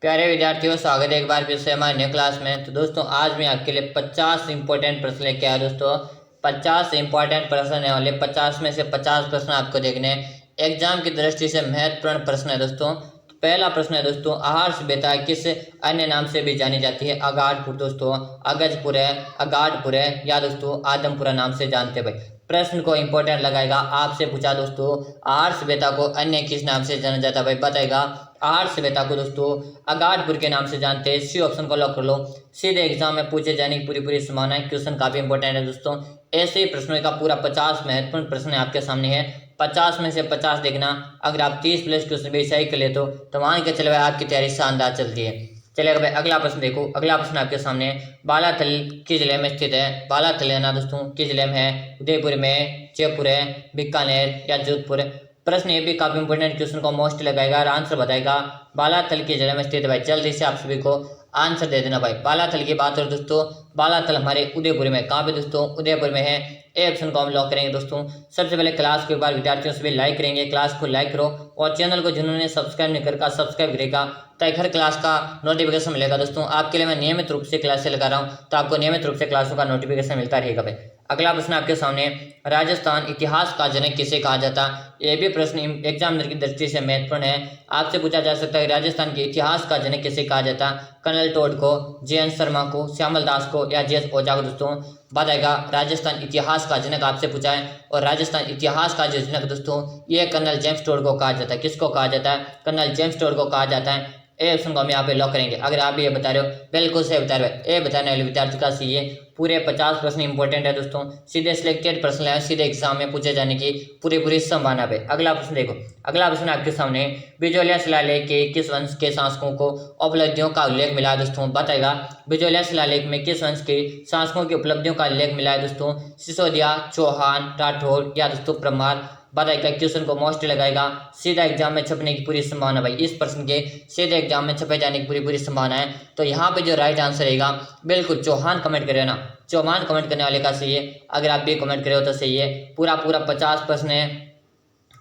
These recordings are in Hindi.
प्यारे विद्यार्थियों, स्वागत है एक बार फिर से हमारे नए क्लास में। तो दोस्तों, आज मैं आपके लिए 50 इंपॉर्टेंट प्रश्न लेके आया दोस्तों। 50 इंपॉर्टेंट प्रश्न है वाले 50 में से 50 प्रश्न आपको देखने एग्जाम की दृष्टि से महत्वपूर्ण प्रश्न है दोस्तों। तो पहला प्रश्न है दोस्तों, आहार सभ्यता किस अन्य नाम से भी जानी जाती है? अगाधपुर दोस्तों, अगजपुर है, अगाधपुर है, या दोस्तों आदमपुरा नाम से जानते हैं भाई। प्रश्न को इंपॉर्टेंट लगाएगा, आपसे पूछा दोस्तों आहार सभ्यता को अन्य किस नाम से जाना जाता है भाई, बताएगा। आहार सभ्यता को दोस्तों अगाधपुर के नाम से जानते हैं। सी ऑप्शन को लॉक कर लो। सीधे एग्जाम में पूछे जाने की पूरी संभावना है। क्वेश्चन काफी इंपॉर्टेंट है दोस्तों। ऐसे ही प्रश्नों का पूरा 50 महत्वपूर्ण प्रश्न आपके सामने है। 50 में से 50 देखना। अगर आप 30 प्लस क्वेश्चन भी सही कर ले तो मान के चले आपकी तैयारी शानदार चलती है। चलिए भाई, अगला प्रश्न देखो। अगला प्रश्न आपके सामने बालाथल किस जिले में स्थित है? बालाथल है ना दोस्तों, किस जिले में है? उदयपुर में, जयपुर है, बीकानेर या जोधपुर? प्रश्न ये भी काफी इंपोर्टेंट, क्वेश्चन को मोस्ट लगाएगा और आंसर बताएगा। बालाथल के जिले में स्थित है भाई। जल्दी से आप सभी को आंसर दे देना भाई। बालाथल की बात करें दोस्तों, बालाथल हमारे उदयपुर में, कहाँ पे दोस्तों? उदयपुर में है। ए ऑप्शन को हम लॉक करेंगे दोस्तों। सबसे पहले क्लास को एक बार विद्यार्थियों से भी लाइक करेंगे, क्लास को लाइक करो और चैनल को जिन्होंने सब्सक्राइब नहीं करका सब्सक्राइब करेगा ताकि हर क्लास का नोटिफिकेशन मिलेगा दोस्तों। आपके लिए मैं नियमित रूप से क्लासेस लगा रहा हूँ तो आपको नियमित रूप से क्लासों का नोटिफिकेशन मिलता रहेगा भाई। अगला प्रश्न आपके सामने, राजस्थान इतिहास का जनक किसे कहा जाता? ये भी प्रश्न एग्जामिनर की दृष्टि से महत्वपूर्ण है। आपसे पूछा जा सकता है राजस्थान के इतिहास का जनक किसे कहा जाता? कर्नल टोड को, जे.एन. शर्मा को, श्यामल दास को या जे.एस. ओझा को दोस्तों? बताएगा। राजस्थान इतिहास का जनक आपसे पूछा है और राजस्थान इतिहास का जो जनक दोस्तों ये कर्नल जेम्स टोड को कहा जाता है। किसको कहा जाता है? कर्नल जेम्स टोड को कहा जाता है। ए ऑप्शन को हम यहाँ पे लॉक करेंगे। अगर आप ये बता रहे हो बिल्कुल सही बता रहे हो। ए बताने वाले विद्यार्थी का सी, ये पूरे 50 प्रश्न इंपॉर्टेंट है दोस्तों। सीधे सिलेक्टेड प्रश्न है, सीधे एग्जाम में पूछे जाने की पूरी संभावना है। अगला प्रश्न देखो। अगला प्रश्न आपके सामने, बिजोलिया शिलालेख के किस वंश के शासकों को उपलब्धियों का उल्लेख मिला है दोस्तों? बताएगा। बिजोलिया शिलालेख में किस वंश के शासकों की उपलब्धियों का उल्लेख मिला है दोस्तों? सिसोदिया, चौहान, राठौर या दोस्तों परमार? बताएगा। क्वेश्चन को मोस्ट लगाएगा। सीधा एग्जाम में छपने की पूरी संभावना भाई। इस प्रश्न के सीधे एग्जाम में छपे जाने की पूरी संभावना है। तो यहाँ पे जो राइट आंसर रहेगा बिल्कुल चौहान कमेंट करे ना, चौहान कमेंट करने वाले का सही है। अगर आप भी कमेंट करे हो तो सही है। पूरा 50 प्रश्न है।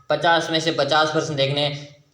50 में से 50 प्रश्न देखने,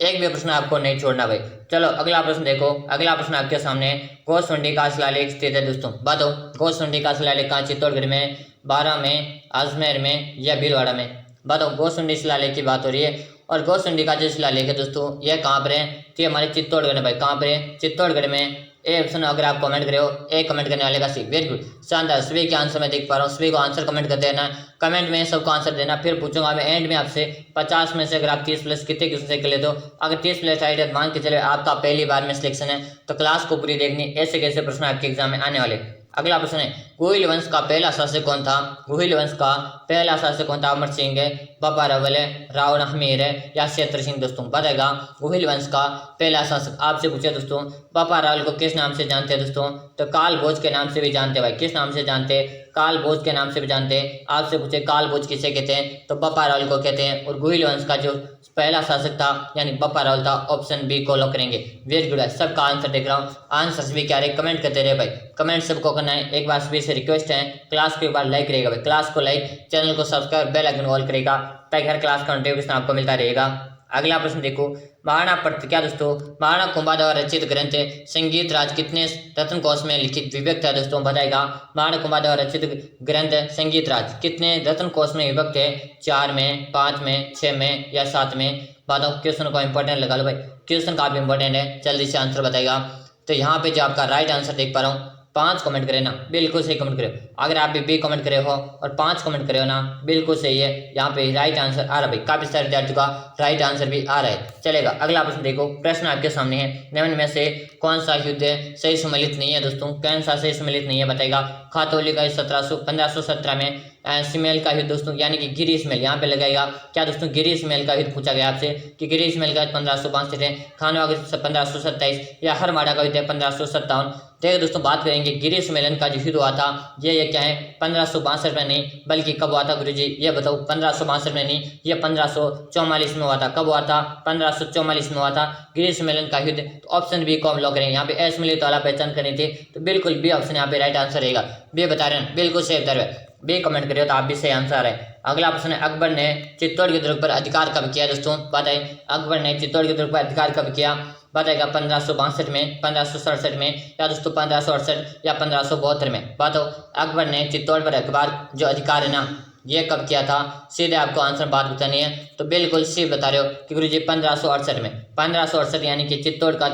एक भी प्रश्न आपको नहीं छोड़ना भाई। चलो अगला प्रश्न देखो। अगला प्रश्न आपके सामने, गोसुंडी का शिलालेख स्थित है दोस्तों। बताओ गोसुंडी का शिलालेख कहाँ? चित्तौड़गढ़ में, बारा में, अजमेर में या भीलवाड़ा में? बताओ। गोसुंडी शिलालेख की बात हो रही है और गोसुंडी का जो शिलालेख है दोस्तों यह कहाँ पर है? तो ये हमारे चित्तौड़गढ़ में भाई। कहाँ पर है? चित्तौड़गढ़ में। ए ऑप्शन अगर आप कमेंट करे हो, ए कमेंट करने वाले का सी, वेरी गुड, शानदार। सभी के आंसर मैं देख पा रहा हूँ। सभी को आंसर कमेंट कर देना, कमेंट में सबको आंसर देना। फिर पूछूंगा मैं एंड में आपसे 50 में से अगर आप 30 प्लस कितने क्वेश्चन से कर ले दो। अगर 30 प्लस राइट है मान के चले आपका पहली बार में सिलेक्शन है तो क्लास को पूरी देखनी। ऐसे कैसे प्रश्न आपके एग्जाम में आने वाले। अगला प्रश्न है, गुहिल वंश का पहला शासक कौन था? गुहिल वंश का पहला शासक कौन था? अमर सिंह है, बाबा रावल है, राव हमीर है या क्षेत्र सिंह दोस्तों? बताएगा। गुहिल वंश का पहला शासक आपसे पूछे दोस्तों, बाबा रावल को किस नाम से जानते हैं दोस्तों? तो काल भोज के नाम से भी जानते हैं भाई। किस नाम से जानते हैं? काल भोज के नाम से भी जानते हैं। आपसे पूछे काल भोज किसे कहते हैं? तो बाबा रावल को कहते हैं। और गुहिल वंश का जो पहला शासक था यानी बाबा रावल था। ऑप्शन बी को लॉक करेंगे। वेरी गुड है, सबका आंसर देख रहा हूँ। आंसर भी क्या रहे कमेंट करते रहे भाई। कमेंट सबको करना है। एक बार सभी से रिक्वेस्ट है क्लास को एक बार लाइक करेगा भाई। क्लास को लाइक, चैनल को सब्सक्राइब, बेल आइकन ऑल करेगा ताकि हर क्लास का नोटिफिकेशन आपको मिलता रहेगा। अगला प्रश्न देखो। महाराणा प्रताप क्या दोस्तों महाराणा कुंभा द्वारा रचित ग्रंथ संगीत राज कितने रत्न कोश में लिखित विभक्त है दोस्तों? बताएगा। महाराणा कुंभा द्वारा रचित ग्रंथ संगीत राज कितने रत्न कोश में विभक्त है? 4 में, 5 में, 6 में या 7 में? बताओ। क्वेश्चन को इंपॉर्टेंट लगा लो भाई। क्वेश्चन काफी इंपॉर्टेंट है, जल्दी से आंसर बताएगा। तो यहाँ पे जो आपका राइट आंसर देख पा रहा हूँ, 5 कमेंट करे ना, बिल्कुल सही कमेंट करे। अगर आप भी कमेंट करे हो और 5 कमेंट करे हो ना, बिल्कुल सही है। यहाँ पे राइट आंसर आ रहा है भाई। काफी सारे विद्यार्थियों का राइट आंसर भी आ रहा है। चलेगा अगला प्रश्न देखो। प्रश्न आपके सामने है, निम्न में से कौन सा युद्ध सही सम्मिलित नहीं है दोस्तों? कौन सा सही सम्मिलित नहीं है? बताएगा। खातौली का 1517 में, सिमेल का युद्ध दोस्तों यानी कि गिरी स्मेल यहाँ पे लगाएगा। क्या दोस्तों? गिरी स्मेल का युद्ध पूछा गया आपसे कि गिरी स्मेल का 1562 है, खानवा का 1527 या हरमाड़ा का युद्ध है 1557? देखिए दोस्तों, बात करेंगे गिरी सम्मेलन का जो युद्ध हुआ था ये क्या है? 1562 में नहीं बल्कि कब हुआ था गुरुजी? ये बताओ। 1562 में नहीं, ये 1544 में हुआ था। कब हुआ था? 1544 में हुआ था गिरी सम्मेलन का युद्ध। तो ऑप्शन बी को हम लॉक करेंगे। यहाँ पे असम्मिलित वाला पहचान करनी थी तो बिल्कुल बी ऑप्शन यहाँ पे राइट आंसर रहेगा। बी बता रहे हैं, बिल्कुल सही उत्तर है। बी कमेंट करिए तो आप भी सही आंसर है। अगला प्रश्न है, अकबर ने चित्तौड़ के दुर्ग पर अधिकार कब किया दोस्तों? बताइए, अकबर ने चित्तौड़ के दुर्ग पर अधिकार कब किया? बताएगा 1562 में, 1567 में, या दोस्तों 1568 या 1572 में। बताओ, अकबर ने चित्तौड़ पर अखबार जो अधिकार है ना, ये कब किया था? सीधे आपको आंसर बात बतानी है। तो बिल्कुल सी बता रहे हो कि गुरुजी 1568 में, 1568 यानी कि चित्तौड़ का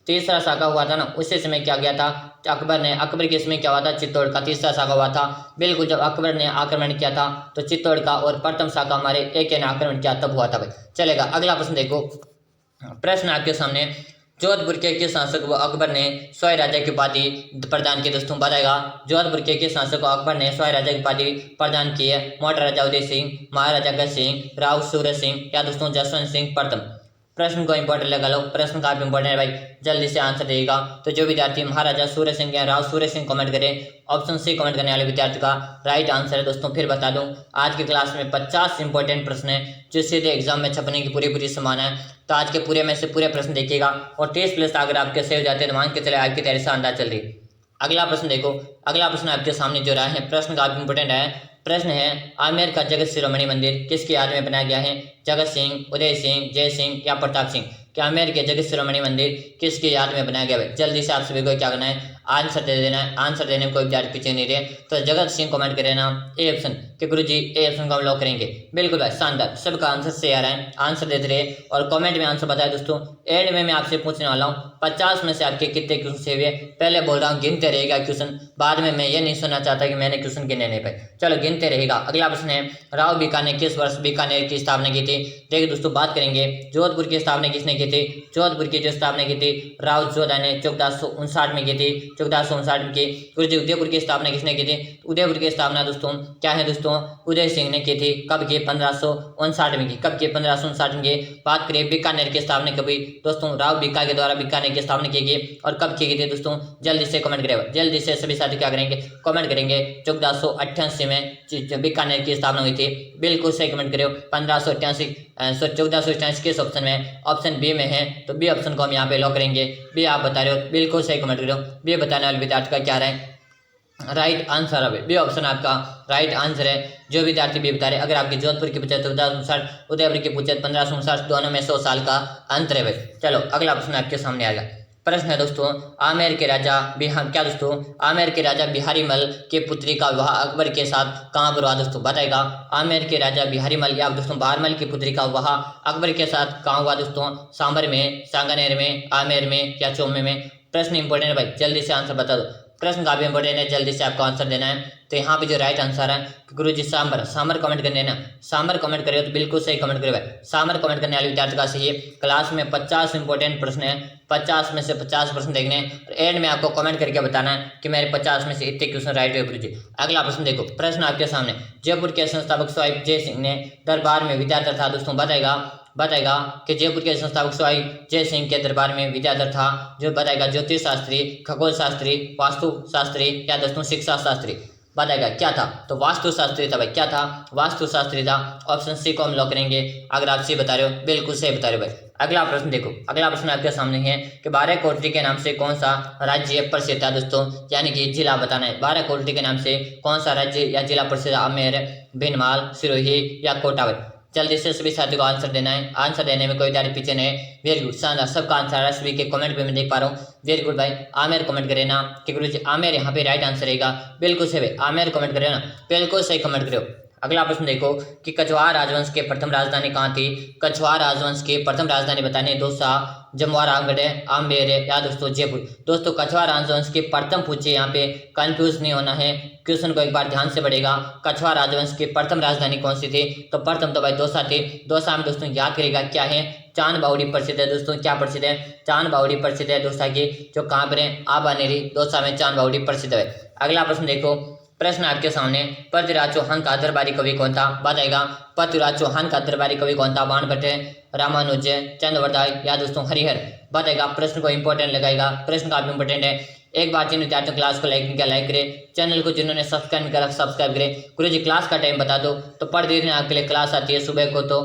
तीसरा साका हुआ था ना, उसी समय क्या गया था अकबर के समय क्या हुआ था? चित्तौड़ का तीसरा साका हुआ था। बिल्कुल, जब अकबर ने आक्रमण किया था तो चित्तौड़ का और प्रथम साका हमारे एक ने आक्रमण किया तब हुआ था भाई। चलेगा, अगला प्रश्न देखो। प्रश्न आपके सामने, जोधपुर के किस शासक को अकबर ने स्वयं राजा की उपाधि प्रदान की? दोस्तों बताएगा, जोधपुर के किस शासक को अकबर ने स्वयं राजा की उपाधि प्रदान की है? महाराजा उदय सिंह, महाराजा अग्रसेन सिंह, राव सूरज सिंह, या दोस्तों जसवंत सिंह प्रथम। प्रश्न को इंपॉर्टेंट लगा लो, प्रश्न काफी इंपॉर्टेंट है भाई, जल्दी से आंसर देगा। तो जो विद्यार्थी महाराजा सूरज सिंह या राव सूरज सिंह कमेंट करें, ऑप्शन सी कमेंट करने वाले विद्यार्थी का राइट आंसर है। दोस्तों फिर बता दूं, आज की क्लास में 50 इंपॉर्टेंट प्रश्न है जो सीधे एग्जाम में छपने की पूरी संभावना है। तो आज के पूरे में से पूरे प्रश्न देखिएगा, और 30+ अगर आपके सही हो जाते हैं तो मान के चले आपकी तैयारी शानदार चल रही है। अगला प्रश्न देखो, अगला प्रश्न आपके सामने जो रहा है, प्रश्न काफी इंपॉर्टेंट है। प्रश्न है, आमेर का जगत शिरोमणि मंदिर किसकी याद में बनाया गया है? जगत सिंह, उदय सिंह, जय सिंह या प्रताप सिंह। कि आमेर के जगत शिरोमणि मंदिर किसकी याद में बनाया गया है? जल्दी से आप सभी को क्या करना है? आंसर दे देना है। आंसर देने में कोई विद्यार्थी पीछे नहीं रहे। तो जगत सिंह कमेंट करें ना ए ऑप्शन, कि गुरुजी ए ऑप्शन को हम लॉक करेंगे। बिल्कुल भाई, शानदार, सबका आंसर सही आ रहा है, आंसर देते रहे और कमेंट में आंसर बताए। दोस्तों एंड में मैं आपसे पूछने वाला हूँ 50 में से आपके कितने क्वेश्चन सही हुए। पहले बोल रहा हूँ गिनते रहेगा क्वेश्चन, बाद में मैं ये नहीं सुनना चाहता कि मैंने क्वेश्चन गिने नहीं पाए। चलो गिनते रहेगा। अगला प्रश्न है, राव बीकानेर ने किस वर्ष बीकानेर की स्थापना की थी? देखिए दोस्तों, बात करेंगे जोधपुर की स्थापना किसने की थी? जोधपुर की जो स्थापना की थी राव जोधा ने 1459 में की थी, 1459 में की। गुरुजी उदयपुर की स्थापना किसने की थी? उदयपुर की स्थापना दोस्तों क्या है दोस्तों? उदय सिंह ने की थी। कब की? 1559 में की। कब की? 1559 में की। बात करें बीकानेर की स्थापना कभी? दोस्तों राव बीका के द्वारा बीकानेर की स्थापना की गई। और कब की गई थी दोस्तों? जल्दी से कमेंट करेगा, जल्दी से सभी साथी क्या करेंगे? कमेंट करेंगे। 1488 में बीकानेर की स्थापना हुई थी। बिल्कुल सही कमेंट करो। 1588 1488 किस ऑप्शन में? ऑप्शन बी में है, तो बी ऑप्शन को हम यहाँ पे लॉक करेंगे। बी आप बता रहे हो, बिल्कुल सही कमेंट करो। बी बताने वाले विद्यार्थी का क्या रहे? राइट आंसर है बी ऑप्शन आपका राइट आंसर है। जो विद्यार्थी बी बता रहे, अगर आपकी जोधपुर की पूछे तो 1459, उदयपुर की पूछे 1559, दोनों में 100 साल का अंतर है भाई। चलो अगला प्रश्न आपके सामने आएगा। प्रश्न है दोस्तों, आमेर के राजा क्या दोस्तों? आमेर के राजा बिहारी मल के पुत्री का विवाह अकबर के साथ कहाँ पर हुआ? दोस्तों बताएगा, आमेर के राजा बिहारी मल या दोस्तों बहारमल की पुत्री का विवाह अकबर के साथ कहाँ हुआ? दोस्तों सांबर में, सांगानेर में, आमेर में या चौमे में। प्रश्न इंपॉर्टेंट है भाई, जल्दी से आंसर बता दो। प्रश्न काफी इंपॉर्टेंट है, जल्दी से आपको आंसर देना है। तो यहाँ पे जो राइट आंसर है गुरुजी सांबर, सांबर कमेंट करने ना, सांबर कमेंट करिए तो बिल्कुल सही कमेंट करिए भाई। सांबर कमेंट करने वाले विद्यार्थी का सही है। क्लास में 50 इंपॉर्टेंट प्रश्न है, 50 में से 50 प्रश्न देखने और एंड में आपको कमेंट करके बताना है कि मेरे 50 में से इतने क्वेश्चन राइट हुए गुरुजी। अगला प्रश्न देखो, प्रश्न आपके सामने, जयपुर के संस्थापक स्वाई जय सिंह ने दरबार में विद्याधर था। दोस्तों बताएगा कि जयपुर के संस्थापक स्वाई जय सिंह के दरबार में विद्याधर था। जो बताएगा ज्योतिष शास्त्री, खगोल शास्त्री, वास्तु शास्त्री या दोस्तों शिक्षा शास्त्री। बताएगा क्या था? तो वास्तु शास्त्री था भाई। क्या था? वास्तु शास्त्री था। ऑप्शन सी को हम लॉक करेंगे। अगर आप सी बता रहे हो, बिल्कुल सही बता रहे हो भाई। अगला प्रश्न देखो, अगला प्रश्न आपके सामने है कि 12 कोटरी के नाम से कौन सा राज्य प्रसिद्ध है? दोस्तों यानी कि जिला बताना है। 12 कोटरी के नाम से कौन सा राज्य या जिला प्रसिद्ध? आमेर, भीनमाल, सिरोही या कोटा भाई। जल्दी से सभी साथियों को आंसर देना है। आंसर देने में कोई विद्यार्थी पीछे नहीं। वेरी गुड, शानदार, सबका आंसर है। सभी के कमेंट पे मैं देख पा रहा हूँ। वेरी गुड भाई। आमेर कमेंट करे ना कि गुरुजी आमेर यहाँ पे राइट आंसर रहेगा। बिल्कुल सही भाई, आमेर कमेंट करे ना, बिल्कुल सही कमेंट करो। अगला प्रश्न देखो कि कछवाहा राजवंश के प्रथम राजधानी कहाँ थी? कछवाहा राजवंश की प्रथम राजधानी बताने दौसा, जमवार, आम्बेर या दोस्तों जयपुर। दोस्तों कछवाहा राजवंश की प्रथम पूछे, यहाँ पे कंफ्यूज नहीं होना है, क्वेश्चन को एक बार ध्यान से पढ़ेगा। कछवाहा राजवंश की प्रथम राजधानी कौन सी थी? तो प्रथम तो भाई दौसा थी। दौसा में दोस्तों याद करेगा क्या है? चांद बावड़ी प्रसिद्ध है। दोस्तों क्या प्रसिद्ध है? चांद बावड़ी प्रसिद्ध है दौसा की। जो कहाँ पर है? आबानेरी, दौसा में चांद बावड़ी प्रसिद्ध है। अगला प्रश्न देखो, प्रश्न आपके सामने, पृथ्वीराज चौहान का दरबारी कवि कौन था? बताएगा पृथ्वीराज चौहान का दरबारी कवि कौन था? बाणभट्ट, रामानुज, चंद्रवरदाय या दोस्तों हरिहर। बताएगा, प्रश्न को इंपॉर्टेंट लगाएगा, प्रश्न काफी इंपॉर्टेंट है। एक बार जिन विद्यार्थियों क्लास को लाइक किया लाइक करें, चैनल को जिन्होंने सब्सक्राइब नहीं करा सब्सक्राइब करें। गुरुजी क्लास का टाइम बता दो तो पढ़ दीजिए। आपके लिए क्लास आती है सुबह को तो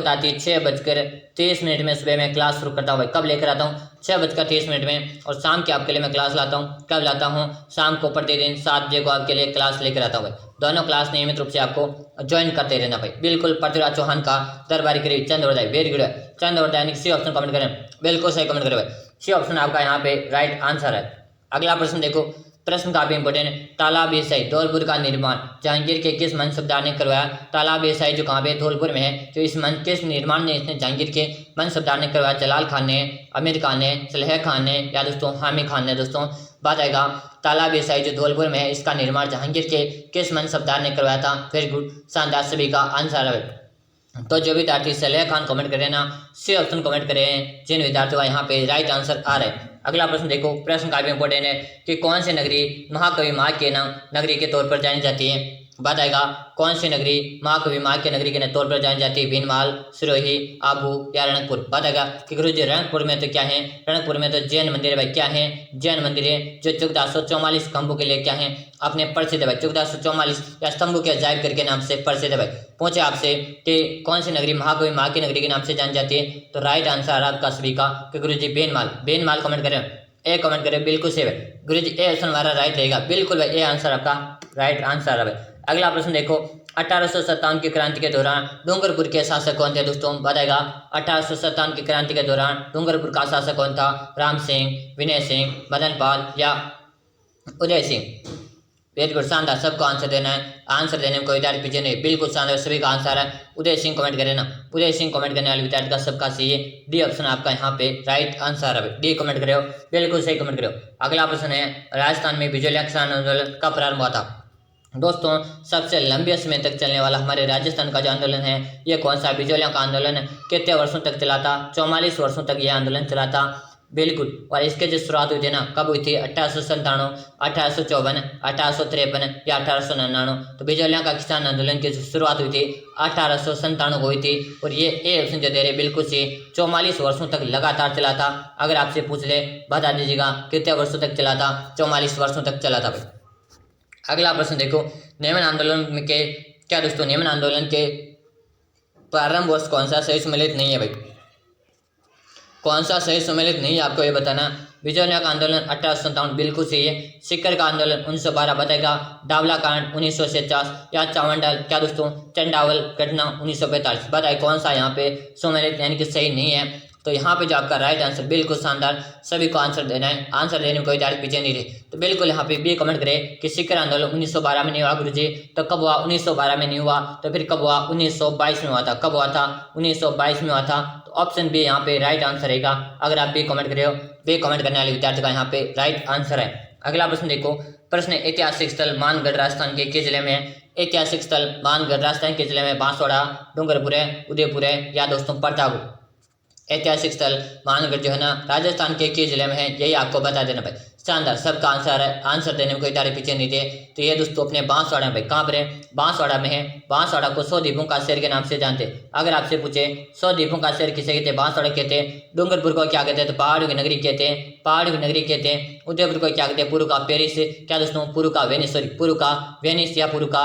आती है 6:30 में सुबह में क्लास शुरू करता हूँ भाई। कब लेकर आता हूँ? 6:30 में। और शाम के आपके लिए मैं क्लास लाता हूँ। कब लाता हूँ? शाम को प्रतिदिन 7 बजे को आपके लिए क्लास लेकर आता हूँ भाई। दोनों क्लास नियमित रूप से आपको ज्वाइन करते रहना भाई। बिल्कुल पृथ्वीराज चौहान का दरबारी करीब चंद्रोदय, वेरी गुड। चंद्रोदय यानी सी ऑप्शन कमेंट करें, बिल्कुल सही कमेंट करें भाई। सी ऑप्शन आपका यहाँ पे राइट आंसर है। अगला प्रश्न देखो, प्रश्न काफी इंपोर्टेंट है। तालाब शाही धौलपुर का निर्माण जहांगीर के किस मनसबदार ने करवाया? तालाब शाही जो कहाँ पे धौलपुर में है, जो इस मन किस निर्माण ने इसने जहांगीर के मनसबदार ने करवाया? जलाल खान ने, आमिर खान ने, सलेह खान ने या दोस्तों हामी खान ने? दोस्तों बात आएगा तालाब शाही जो धौलपुर में है, इसका निर्माण जहांगीर के किस मनसबदार ने करवाया था? वेरी गुड, शानदार, सभी का आंसर है। तो जो विद्यार्थी सलेह खान कमेंट करें ना, सी ऑप्शन कमेंट करें जिन विद्यार्थियों का यहाँ पे राइट आंसर आ रहा है। अगला प्रश्न देखो, प्रश्न काफी इंपोर्टेंट है कि कौन सी नगरी महाकवि माँ के नाम नगरी के तौर पर जानी जाती है? बात आएगा कौन सी नगरी महाकवि माँ के नगरी के तौर पर जानी जाती है? भीनमाल, सिरोही, आबू या रणकपुर? बात आएगा कि गुरुजी रणकपुर में तो क्या है? रणकपुर में तो जैन मंदिर है भाई। क्या है? जैन मंदिर है जो 1444 स्तंभों के लिए क्या है? अपने प्रसिद्ध है भाई। 1444 या स्तंभों के अजायब करके नाम से प्रसिद्ध है भाई। पूछे आपसे कि कौन सी नगरी महाकवि माँ की नगरी के नाम से जानी जाती है, तो राइट आंसर आपका सभी का कि गुरुजी भीनमाल। भीनमाल कमेंट करें, ए कमेंट करें, बिल्कुल सही है गुरुजी। ए ऑप्शन हमारा राइट रहेगा, बिल्कुल भाई, ए आंसर आपका राइट आंसर है भाई। अगला प्रश्न देखो, 1857 की क्रांति के दौरान डूंगरपुर के शासक कौन थे? दोस्तों बताएगा 1857 की क्रांति के दौरान डूंगरपुर का शासक कौन था? राम सिंह, विनय सिंह, मदन पाल या उदय सिंह? वेरी गुड, शानदार, सबको आंसर देना है। आंसर देने में कोई विद्यार्थी पीछे नहीं, बिल्कुल शानदार, सभी का आंसर है उदय सिंह। कमेंट करें ना, उदय सिंह कमेंट करने वाले विद्यार्थी का सबका सही है। डी ऑप्शन आपका यहाँ पे राइट आंसर है, डी कमेंट करो, बिल्कुल सही कमेंट करो। अगला प्रश्न है, राजस्थान में बिजलिया किसान आंदोलन कब प्रारंभ हुआ था? दोस्तों सबसे लंबे समय तक चलने वाला हमारे राजस्थान का जो आंदोलन है, ये कौन सा बिजलिया का आंदोलन है? कितने वर्षों तक चला था? 44 वर्षों तक यह आंदोलन चला था, बिल्कुल। और इसके जो शुरुआत हुई थी ना, कब हुई थी? 1897, 1854, 1853 या 1899? तो बिजलिया का किसान आंदोलन की जो शुरुआत हुई थी 1897 को हुई थी। और ये ए ऑप्शन जो दे रहे बिल्कुल से 44 वर्षों तक लगातार चला था। अगर आपसे पूछ ले बता दीजिएगा कितने वर्षों तक चला था? 44 वर्षों तक चला था भाई। अगला प्रश्न देखो, नियमन आंदोलन के क्या दोस्तों, नियमन आंदोलन के प्रारंभ वर्ष कौन सा? सही सम्मिलित नहीं है भाई। कौन सा सही सम्मिलित नहीं है आपको ये बताना। बिजलिया का आंदोलन 1857 बिल्कुल सही है। सिक्कर का आंदोलन 1912 बताएगा। डावला कांड 1950 या चावंडल क्या दोस्तों चंडावल घटना 1945? बताए कौन सा यहाँ पे सम्मिलित यानी कि सही नहीं है? तो यहाँ पे जो आपका राइट आंसर, बिल्कुल शानदार, सभी को आंसर देना है। आंसर देने में कोई विद्यार्थी पीछे नहीं रहे, तो बिल्कुल यहाँ पे बी कमेंट करें कि सिक्कर आंदोलन 1912 में नहीं हुआ गुरुजी। तो कब हुआ? 1912 में नहीं हुआ, तो फिर कब हुआ? 1922 में हुआ था। कब हुआ था? 1922 में हुआ था। तो ऑप्शन बी यहाँ पे राइट आंसर रहेगा। अगर आप बी कमेंट करे हो, बी कमेंट करने वाले विद्यार्थी का यहाँ पे राइट आंसर है। अगला प्रश्न देखो, प्रश्न ऐतिहासिक स्थल मानगढ़ राजस्थान के किस जिले में है? ऐतिहासिक स्थल मानगढ़ राजस्थान के जिले में बांसवाड़ा, डूंगरपुर है, उदयपुर है या दोस्तों प्रतापगढ़? ऐतिहासिक स्थल मानगढ़ जो है ना राजस्थान के किस जिले में है, यही आपको बता देना भाई। शानदार, सबका आंसर है। आंसर देने में कोई तारीफ पीछे नहीं थे। तो ये दोस्तों अपने बांसवाड़ा में भाई। कहाँ पर है? बांसवाड़ा में है। बांसवाड़ा को 100 द्वीपों का शहर के नाम से जानते। अगर आपसे पूछे 100 द्वीपों का शहर किसे कहते? बांसवाड़ा कहते हैं। डूंगरपुर को क्या कहते हैं? तो पहाड़ों की नगरी कहते हैं, पहाड़ों की नगरी कहते हैं। उदयपुर को क्या कहते हैं? पुरु का पेरिस क्या दोस्तों? पुरु का वेनिस, सॉरी पुरु का वेनिस या पुरु का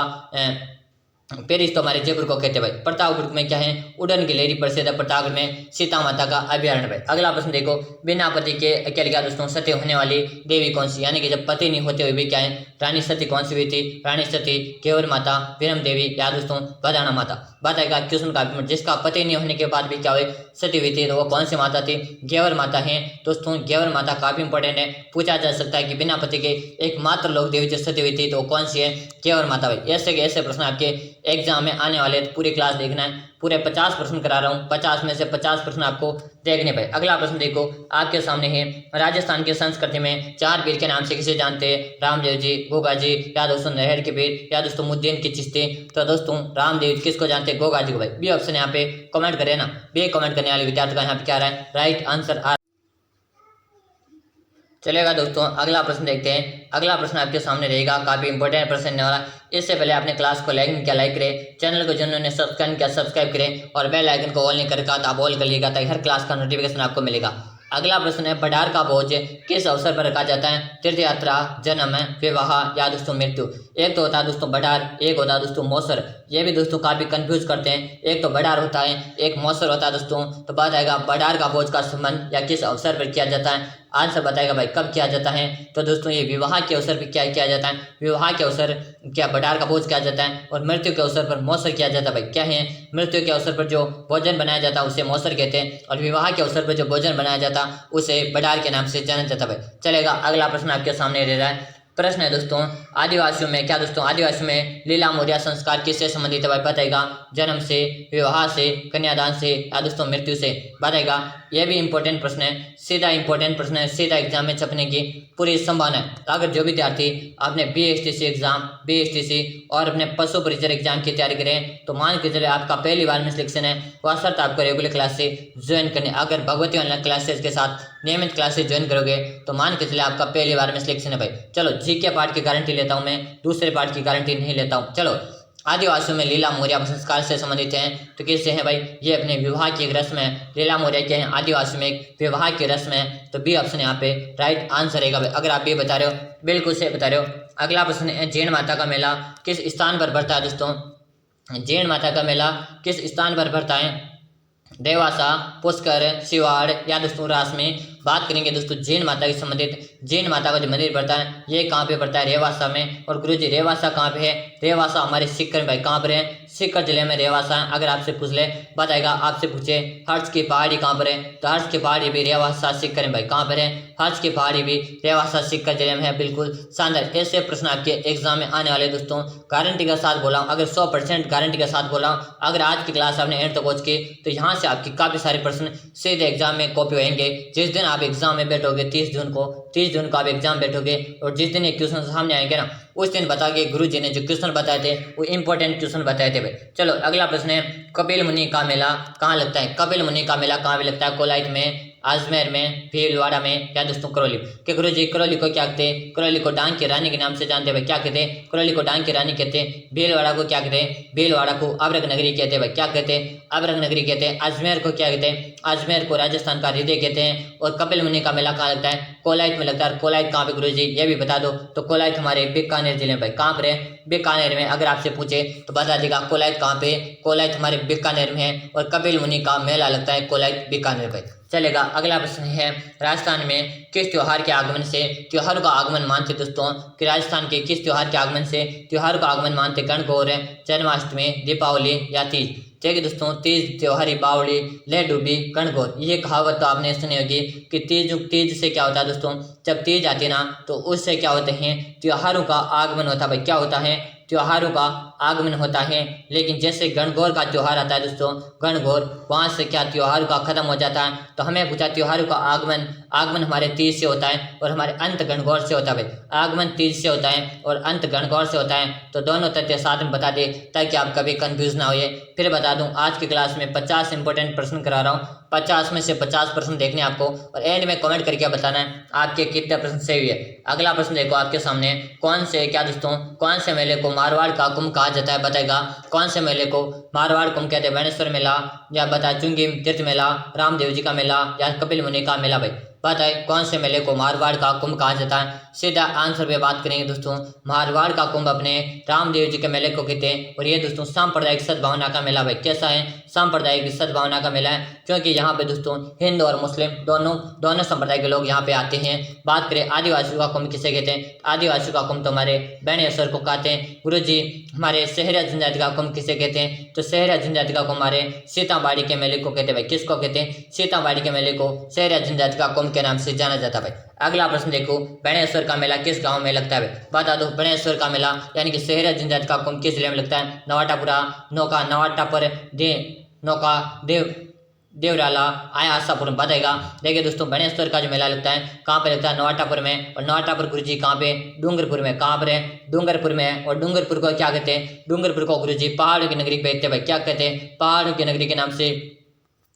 पेरिस तो हमारे जयपुर को कहते हैं भाई। प्रतापगढ़ में क्या है? उड़न की लेडी प्रसिद्ध है। प्रतापगढ़ में सीता माता का अभ्यारण्य भाई। अगला प्रश्न देखो, बिना पति के अकेले क्या दोस्तों सती होने वाली देवी कौन सी? यानी कि जब पति नहीं होते हुए भी क्या है? रानी सती कौन सी हुई थी? रानी सती, केवल माता, विरम देवी या दोस्तों बदाना माता? बताएगा क्वेश्चन का जिसका पति नहीं होने के बाद भी क्या हुई? सती हुई थी, तो वो कौन सी माता थी? गेवर माता है दोस्तों। गेवर माता काफी इंपॉर्टेंट है, पूछा जा सकता है कि बिना पति के एकमात्र लोक देवी जो सती हुई थी तो कौन सी है? गेवर माता भाई। ऐसे के ऐसे प्रश्न आपके एग्जाम में आने वाले, तो पूरी क्लास देखना है। पूरे 50 प्रश्न करा रहा हूँ, 50 में से 50 प्रश्न आपको देखने पे। अगला प्रश्न देखो आपके सामने है, राजस्थान की संस्कृति में 4 पीर के नाम से किसे जानते हैं? रामदेव जी, गोगा जी या दोस्तों नहर के पीर या दोस्तों मुद्दीन की चिश्ती? तो दोस्तों रामदेव किसको जानते हैं? गोगा जी को भाई। बी ऑप्शन यहाँ पे कमेंट करें ना, बी कमेंट करने वाले विद्यार्थी का यहाँ पे क्या रहा है? राइट आंसर आ चलेगा दोस्तों। अगला प्रश्न देखते हैं। अगला प्रश्न आपके सामने रहेगा, काफी इंपॉर्टेंट प्रश्न रहने वाला। इससे पहले आपने क्लास को लाइक किया, लाइक करें। चैनल को जिन्होंने सब्सक्राइब किया सब्सक्राइब करें और बेल आइकन को ऑल नहीं करके तो आप ऑल कर लीजिएगा, ताकि हर क्लास का नोटिफिकेशन आपको मिलेगा। अगला प्रश्न है बडार का भोज किस अवसर पर रखा जाता है? तीर्थ यात्रा, जन्म, विवाह या दोस्तों मृत्यु। एक तो होता है दोस्तों बडार, एक होता है दोस्तों मौसर। ये भी दोस्तों काफी कंफ्यूज करते हैं, एक तो बडार होता है एक मौसर होता है दोस्तों। तो बात आएगा बडार का भोज का संबंध या किस अवसर पर किया जाता है। आंसर बताएगा भाई कब किया जाता है। तो दोस्तों ये विवाह के अवसर पर क्या किया जाता है, विवाह के अवसर क्या बडार का भोज किया जाता है। और मृत्यु के अवसर पर मौसर किया जाता है। भाई क्या है, मृत्यु के अवसर पर जो भोजन बनाया जाता है उसे मौसर कहते हैं, और विवाह के अवसर पर जो भोजन बनाया जाता उसे बडार के नाम से जाना जाता है। चलेगा, अगला प्रश्न आपके सामने रह रहा है। प्रश्न है दोस्तों आदिवासियों में क्या दोस्तों, आदिवासियों में लीला मोरिया संस्कार किससे संबंधित है? भाई बताएगा जन्म से, विवाह से, कन्यादान से या दोस्तों मृत्यु से। बताएगा यह भी इंपॉर्टेंट प्रश्न है, सीधा इंपॉर्टेंट प्रश्न है, सीधा एग्जाम में छपने की पूरी संभावना है। अगर जो विद्यार्थी अपने BSTC एग्जाम, BSTC और अपने पशु परिचर एग्जाम की तैयारी करें तो मान के चले आपका पहली बार में सिलेक्शन है, वह शर्त आपको रेगुलर क्लास से ज्वाइन करने। अगर भगवती ऑनलाइन क्लासेस के साथ नियमित क्लासेस ज्वाइन करोगे तो मान के चले आपका पहली बार में सिलेक्शन है। भाई चलो जीके पार्ट की गारंटी लेता हूं मैं, दूसरे पार्ट की गारंटी नहीं लेता हूं। चलो आदिवासियों में लीला मोरिया संस्कार से संबंधित हैं तो किससे हैं भाई, ये अपने विवाह की एक रस्म है। लीला मोरिया क्या है, आदिवासी में एक विवाह की रस्म है। तो बी ऑप्शन यहाँ पे राइट आंसर रहेगा भाई। अगर आप ये बता रहे हो बिल्कुल सही बता रहे हो। अगला प्रश्न है जैन माता का मेला किस स्थान पर पड़ता है दोस्तों? जैन माता का मेला किस स्थान पर पड़ता है? देवासा, पुष्कर, सिवाड़ या दोस्तों रास में। बात करेंगे दोस्तों जैन माता के संबंधित, जैन माता का जो मंदिर पड़ता है ये कहाँ पे पड़ता है? रेवासा में। और गुरुजी रेवासा कहाँ पे है? रेवासा हमारे सीकर में। भाई कहाँ पर है? सीकर जिले में रेवासा है। अगर आपसे पूछ ले, बताएगा आपसे पूछे हर्ष की पहाड़ी कहाँ पर है, तो हर्ष की पहाड़ी भी रेवासा सीकर में। भाई कहाँ पर है? हर्ष की पहाड़ी भी रेवासा सीकर जिले में है। बिल्कुल शानदार, ऐसे प्रश्न आपके एग्जाम में आने वाले दोस्तों। गारंटी के साथ बोला हूँ, अगर 100% गारंटी के साथ बोला हूँ, अगर आज की क्लास आपने एंड तक वॉच की तो यहाँ से आपकी काफी सारे प्रश्न सीधे एग्जाम में कॉपी होंगे। जिस दिन आप एग्जाम में बैठोगे 30 जून को आप एग्जाम बैठोगे और जिस दिन ये क्वेश्चन सामने आएंगे ना उस दिन बताओगे गुरुजी ने जो क्वेश्चन बताए थे वो इंपॉर्टेंट क्वेश्चन बताए थे। भाई चलो अगला प्रश्न है कपिल मुनि का मेला कहाँ लगता है? कपिल मुनि का मेला कहाँ पे लगता है? कोलाइट में, अजमेर में, भीलवाड़ा में या दोस्तों करौली। कि गुरुजी करौली को क्या कहते हैं? करौली को डांग की रानी के नाम से जानते हैं। भाई क्या कहते हैं? करौली को डांग की रानी कहते हैं। भीलवाड़ा को क्या कहते हैं? भीलवाड़ा को अभ्रक नगरी कहते हैं। भाई क्या कहते हैं? अभ्रक नगरी कहते हैं। अजमेर को क्या कहते हैं? अजमेर को राजस्थान का हृदय कहते हैं। और कपिल मुनि का मेला कहाँ लगता है? कोलाइट में लगता है। कोलाइट कहाँ पे गुरुजी ये भी बता दो। तो कोलाइट हमारे बीकानेर जिले में। भाई कहाँ पर है? बीकानेर में। अगर आपसे पूछे तो बता देगा कोलाइट कहाँ पे? कोलाइट हमारे बीकानेर में है। और कपिल मुनि का मेला लगता है कोलाइट बीकानेर पे। चलेगा, अगला प्रश्न है राजस्थान में किस त्योहार के आगमन से त्योहार का आगमन मानते दोस्तों? कि राजस्थान के किस त्योहार के आगमन से त्योहार का आगमन मानते? गणगौर, जन्माष्टमी, दीपावली या तीज। ठीक है दोस्तों, तीज, त्योहारी, बावली, ले डूबी, गणगौर। ये कहावत तो आपने सुनी होगी कि तीज से क्या होता है दोस्तों? जब तीज आती है ना तो उससे क्या होते हैं? त्योहारों का आगमन होता है। भाई क्या होता है? त्योहारों का आगमन होता है। लेकिन जैसे गणगौर का त्योहार आता है दोस्तों, गणगौर, वहां से क्या त्योहार का खत्म हो जाता है। तो हमें पूछा त्योहारों का आगमन हमारे तीज से होता है और हमारे अंत गणगौर से होता है। भाई आगमन तीज से होता है और अंत गणगौर से होता है। तो दोनों तथ्य साथ में बता दे ताकि आप कभी कंफ्यूज ना होइए। फिर बता दूं आज की क्लास में 50 इंपॉर्टेंट प्रश्न करा रहा हूँ। 50 में से 50 प्रश्न देखने आपको और एंड में कमेंट करके बताना है आपके कितने प्रश्न सही हुए। अगला प्रश्न देखो आपके सामने, कौन से मेले को मारवाड़ का कुंभ कहा जाता है? बताएगा कौन से मेले को मारवाड़ कुंभ कहते हैं? बाणेश्वर मेला या बता चुंगी तीर्थ मेला, रामदेव जी का मेला या कपिल मुनि का मेला। भाई बताए कौन से मेले को मारवाड़ का कुंभ कहा जाता है? सीधा आंसर पे बात करेंगे दोस्तों, मारवाड़ का कुंभ अपने रामदेव जी के मेले को कहते हैं। और ये दोस्तों सांप्रदायिक सद्भावना का मेला। भाई कैसा है? सांप्रदायिक सद्भावना का मेला है, क्योंकि यहाँ पे दोस्तों हिंदू और मुस्लिम दोनों संप्रदाय के लोग यहाँ पे आते हैं। बात करें आदिवासियों का कुंभ किसे कहते हैं? आदिवासियों का कुंभ तो हमारे बेणेश्वर को कहते हैं। गुरु जी हमारे शहरा जनजाति का कुंभ किसे कहते हैं? तो शहरा जनजाति का कुंभ हमारे सीताबाड़ी के मेले को कहते हैं। भाई किसको कहते हैं? सीताबाड़ी के मेले को शहरा जनजाति का कुंभ के नाम से जाना जाता है। भाई अगला प्रश्न देखो, बेणेश्वर का मेला किस गांव में लगता है? बता दो। बेणेश्वर का मेला यानी कि शहरा जनजाति का कुंभ किस जिले में लगता है? नवाटापुरा, नवाटापर, देवराला, आशापुर। बताएगा देखिए दोस्तों, बेणेश्वर का जो मेला लगता है कहाँ पे लगता है? नवाटापुर में। और नवाटापुर गुरुजी कहाँ पे? डूंगरपुर में। कहाँ पर है? डूंगरपुर में है। और डूंगरपुर को क्या कहते हैं? डूंगरपुर को गुरुजी पहाड़ों की नगरी कहते हैं। भाई क्या कहते हैं? पहाड़ों की नगरी के नाम से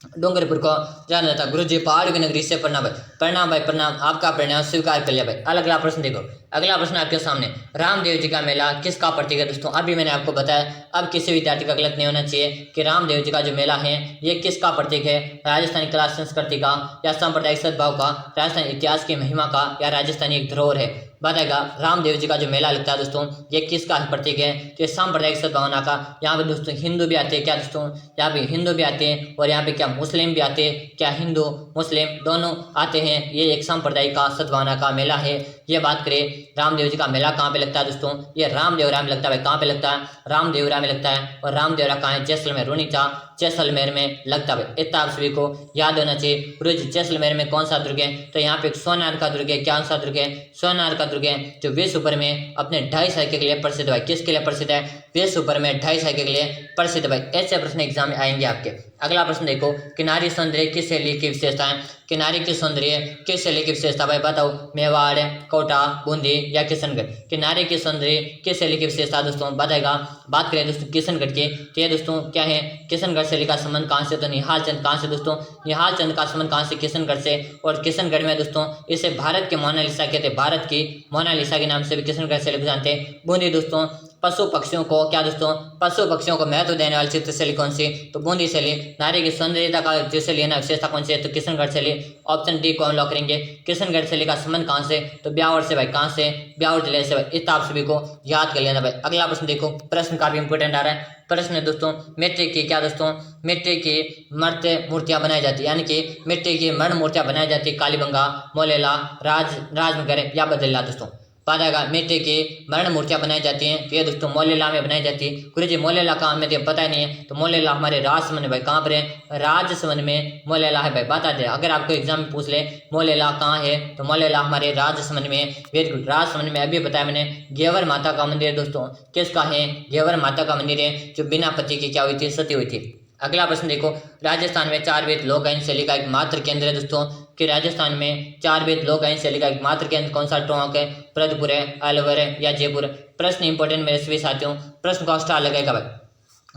डूंगरपुर को जाना जाता है। गुरुजी पहाड़ की नगरी से प्रणाम भाई। प्रणाम भाई प्रणाम, आपका प्रणाम स्वीकार कर लिया भाई। अगला प्रश्न देखो, अगला प्रश्न आपके सामने, रामदेव जी का मेला किसका प्रतीक है दोस्तों? अभी मैंने आपको बताया, अब किसी विद्यार्थी का गलत नहीं होना चाहिए कि रामदेव जी का जो मेला है ये किसका प्रतीक है? राजस्थानी कला संस्कृति का, या सांप्रदायिक सद्भाव का, राजस्थानी इतिहास की महिमा का, या राजस्थानी एक धरोहर है? बताएगा रामदेव जी का जो मेला लगता है दोस्तों ये किसका प्रतीक है? तो सांप्रदायिक सद्भावना का। यहाँ पे दोस्तों हिंदू भी आते हैं क्या दोस्तों? यहाँ पे हिंदू भी आते हैं, और यहाँ पे क्या मुस्लिम भी आते हैं क्या? हिंदू मुस्लिम दोनों आते हैं। ये एक सांप्रदायिक का सद्भावना का मेला है। ये बात करें रामदेव जी का मेला कहाँ पे लगता है दोस्तों? ये रामदेवरा में लगता है भाई। कहाँ पे लगता है? रामदेवरा में लगता है। और रामदेवरा कहाँ है? जैसलमेर, रूनीचा जैसलमेर में लगता है। इतना आप सभी को याद होना चाहिए। गुरुजी जैसलमेर में कौन सा दुर्ग है? तो यहाँ पे एक सोनार का दुर्ग है। क्या सा दुर्ग है? सोनार का दुर्ग है, जो विश्व भर में अपने 2.5 साइकिल के लिए प्रसिद्ध है। किसके लिए प्रसिद्ध है? विश्व भर में 2.5 साइकिल के लिए प्रसिद्ध भाई। ऐसे प्रश्न एग्जाम में आएंगे आपके। अगला प्रश्न देखो, किनारी सौंदर्य किस शैली की विशेषता है? किनारी की सौंदर्य किस शैली की विशेषता भाई बताओ? मेवाड़, कोटा, बूंदी या किशनगढ़? किनारे की सौंदर्य किस शैली की विशेषता दोस्तों बताएगा? बात करें दोस्तों किशनगढ़ की, तो ये दोस्तों क्या है? किशनगढ़ शैली का संबंध कहाँ से? तो निहाल चंद कहाँ से दोस्तों? निहाल चंद का संबंध कहाँ से? किशनगढ़ से। और किशनगढ़ में दोस्तों इसे भारत के मोनालिसा कहते हैं। भारत की मोनालिसा के नाम से भी किशनगढ़ शैली को जानते हैं। बूंदी दोस्तों पशु पक्षियों को क्या दोस्तों? पशु पक्षियों को महत्व देने वाली चित्र शैली कौन सी? तो बूंदी शैली। नारी की सौंदर्यता का जो शैली है ना, विशेषता कौन सी है? तो किशनगढ़ शैली। ऑप्शन डी को हम लॉक करेंगे। किशनगढ़ शैली का संबंध कहाँ से? तो ब्यावर से भाई। कहाँ से? ब्यावर जिले से भाई। इतना आप सभी को याद कर लेना भाई। अगला प्रश्न देखो, प्रश्न काफी इंपोर्टेंट आ रहा है। प्रश्न है दोस्तों, मिट्टी की क्या दोस्तों? मिट्टी की मृत मूर्तियां बनाई जाती है, यानी कि मिट्टी की मरण मूर्तियां बनाई जाती है। कालीबंगा, मोलेला, राजनगर या बदला दोस्तों? बात आएगा मिट्टी की मरण मूर्तियां बनाई जाती हैं, तो ये दोस्तों मोलेला में बनाई जाती है। गुरुजी मोलेला कहाँ में? तो पता ही नहीं है। तो मोलेला हमारे राजसमंद में भाई। कहाँ पर है? राजसमंद में मोलेला है भाई। बता दे, अगर आपको एग्जाम में पूछ ले मोलेला कहाँ है, तो मोलेला हमारे राजसमंद में है। Very good. राजसमंद में अभी बताया मैंने, घेवर माता का मंदिर दोस्तों किसका है? घेवर माता का मंदिर है, जो बिना पति की क्या हुई थी? सती हुई थी। अगला प्रश्न देखो, राजस्थान में 4 वेद लोक गायन शैली का एकमात्र केंद्र है दोस्तों, कि राजस्थान में 4 वेद लोक गायन शैली का एकमात्र केंद्र कौन सा? टोंक है, भरतपुर है, अलवर है या जयपुर? प्रश्न इंपॉर्टेंट मेरे सभी साथियों, प्रश्न का स्टार लगेगा भाई।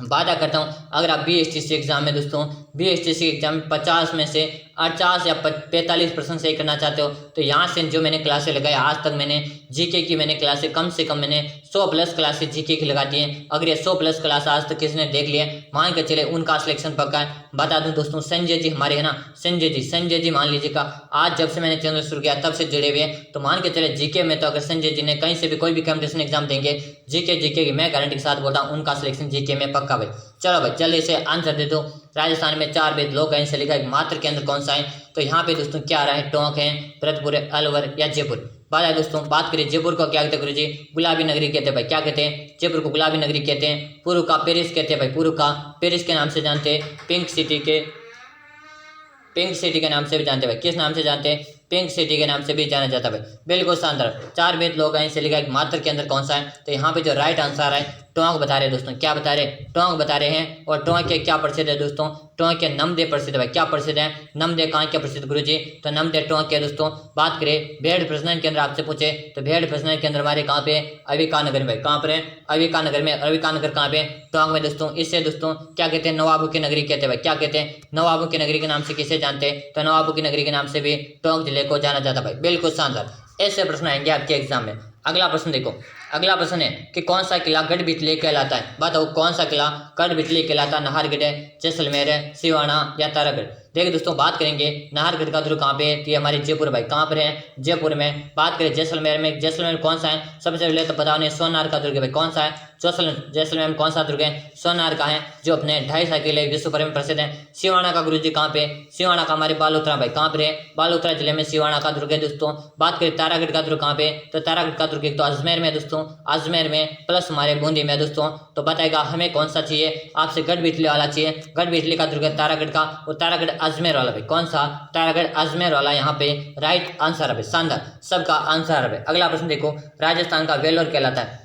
वादा करता हूँ अगर आप BSTC एग्जाम में दोस्तों BSTC एग्जाम में 50 में से 50 या 45% सही करना चाहते हो, तो यहाँ से जो मैंने क्लासें लगाई आज तक, मैंने जीके की मैंने क्लासें कम से कम मैंने 100+ क्लासें जीके की लगा दी हैं। अगर ये 100+ क्लास आज तक किसी ने देख लिया, मान के चले उनका सिलेक्शन पक्का है। बता दूं दोस्तों, संजय जी हमारे है ना, संजय जी मान लीजिएगा आज जब से मैंने चैनल शुरू किया तब से जुड़े हुए हैं। तो मान के चले जीके में तो अगर संजय जी ने कहीं से भी कोई भी कॉम्पिटिशन एग्जाम देंगे जीके की, मैं गारंटी के साथ बोलता हूँ उनका सिलेक्शन जीके में पक्का भाई। चलो भाई जल्दी से आंसर दे दो। राजस्थान में 4 वेद लोक गायन शैली का एकमात्र केंद्र कौन सा है? तो यहाँ पे दोस्तों क्या आ रहा है? टोंक है, भरतपुर है, अलवर या जयपुर? बात है दोस्तों, बात करें जयपुर को क्या कहते हैं गुरुजी? गुलाबी नगरी कहते हैं भाई। क्या कहते हैं? जयपुर को गुलाबी नगरी कहते हैं। पूर्व का पेरिस कहते हैं भाई। पूर्व का पेरिस के नाम से जानते हैं। पिंक सिटी के नाम से भी जानते हैं भाई। किस नाम से जानते हैं? पिंक सिटी के नाम से भी जाना जाता है भाई। बिल्कुल शानदार। 4 वेद लोक गायन शैली का एकमात्र केंद्र कौन सा है? तो यहाँ पे जो राइट आंसर है टोंक बता रहे हैं दोस्तों। क्या बता रहे? टोंक बता रहे हैं। और टोंक के क्या प्रसिद्ध है दोस्तों? टोंक के नमदे प्रसिद्ध है। क्या प्रसिद्ध है? नमदे कहाँ के प्रसिद्ध गुरुजी? तो नमदे टोंक के दोस्तों। बात करें भेड़ प्रजनन केंद्र आपसे पूछे, तो भेड़ प्रजनन केंद्र हमारे कहाँ पे? अविका नगर में। कहाँ पर है? अविका नगर में। अविका नगर कहाँ पे? टोंक में दोस्तों। इससे दोस्तों क्या कहते हैं? नवाबों की नगरी कहते हैं भाई। क्या कहते हैं? नवाबों की नगरी के नाम से किसे जानते हैं? तो नवाबों की नगरी के नाम से भी टोंक जिले को जाना जाता भाई। बिल्कुल शानदार। ऐसे प्रश्न आएंगे आपके एग्जाम में। अगला प्रश्न देखो, अगला प्रश्न है कि कौन सा किला गढ़बितली कहलाता है? बताओ कौन सा किला गढ़बितली कहलाता है? नाहरगढ़ है, जैसलमेर है, सिवाना या तारागढ़? देखिए दोस्तों बात करेंगे नाहरगढ़ का दुर्ग कहाँ पे है? तो ये हमारे जयपुर भाई। कहाँ पर है? जयपुर में। बात करें जैसलमेर में, जैसलमेर कौन सा है? सबसे पहले तो बताओ, सोनार का दुर्ग है भाई। कौन सा है? जैसलमेर में कौन सा दुर्ग है? सोनार का है, जो अपने 2.5 साल के लिए विश्व भर में प्रसिद्ध है। सिवाना का गुरुजी कहाँ पे? सिवाना का हमारे बालोतरा भाई। कहाँ पर है? बालोतरा जिले में सिवाना का दुर्ग है दोस्तों। बात करें तारागढ़ का दुर्ग कहाँ पे? तो तारागढ़ का दुर्ग एक तो अजमेर में दोस्तों, अजमेर में प्लस हमारे बूंदी में दोस्तों। तो बताएगा हमें कौन सा चाहिए? आपसे गढ़बितली वाला चाहिए। गढ़बितली का दुर्ग तारागढ़ का, और तारागढ़ अजमेर वाला भाई। कौन सा? तारागढ़ अजमेर वाला यहाँ पे राइट आंसर है भाई। शानदार, सबका आंसर है भाई। अगला प्रश्न देखो, राजस्थान का वेलोर कहलाता है।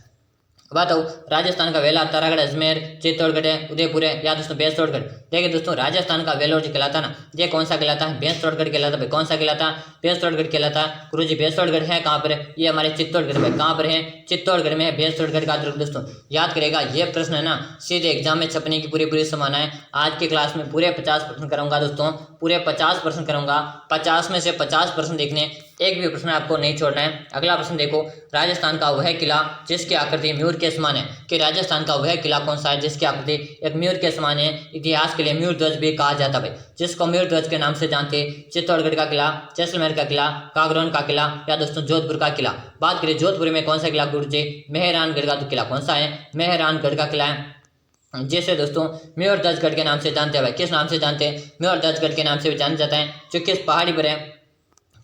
बताओ राजस्थान का वेला, तारागढ़, अजमेर, चित्तौड़गढ़ है, उदयपुर है या दोस्तों भैंसतोड़गढ़। देखिए दोस्तों राजस्थान का वेलोर जो कहलाता ना, ये कौन सा कहलाता है? भैंसतोड़गढ़ कहलाता है। कौन सा कहलाता? भैंसतोड़गढ़ कहलाता। गुरु जी भैंसतोड़गढ़ है कहाँ पर? ये हमारे चित्तौड़गढ़ में। कहाँ पर है? चित्तौड़गढ़ में है भैंसतोड़गढ़ का दुर्ग। दोस्तों याद करेगा, ये प्रश्न है ना सीधे एग्जाम में छपने की पूरी संभावना है। आज की क्लास में पूरे 50 प्रश्न करूंगा दोस्तों, पूरे 50 प्रश्न करूंगा। 50 में से 50 प्रश्न देखने, एक भी प्रश्न आपको नहीं छोड़ना है। अगला प्रश्न देखो, राजस्थान का वह किला जिसकी आकृति मयूर के समान है, कि राजस्थान का वह किला कौन सा है जिसकी आकृति एक मयूर के समान है? इतिहास के लिए मयूर ध्वज भी कहा जाता है, जिसको मयूर ध्वज के नाम से जानते। चित्तौड़गढ़ का किला, जैसलमेर का किला, कागरौन का किला या दोस्तों जोधपुर का किला। बात करें जोधपुर में कौन सा किला गुरु जी? मेहरानगढ़ का किला। कौन सा है? मेहरानगढ़ का किला है, जिसे दोस्तों मयूर ध्वजगढ़ के नाम से जानते हैं। किस नाम से जानते हैं? मयूर ध्वजगढ़ के नाम से भी जाना जाता है, जो किस पहाड़ी पर है?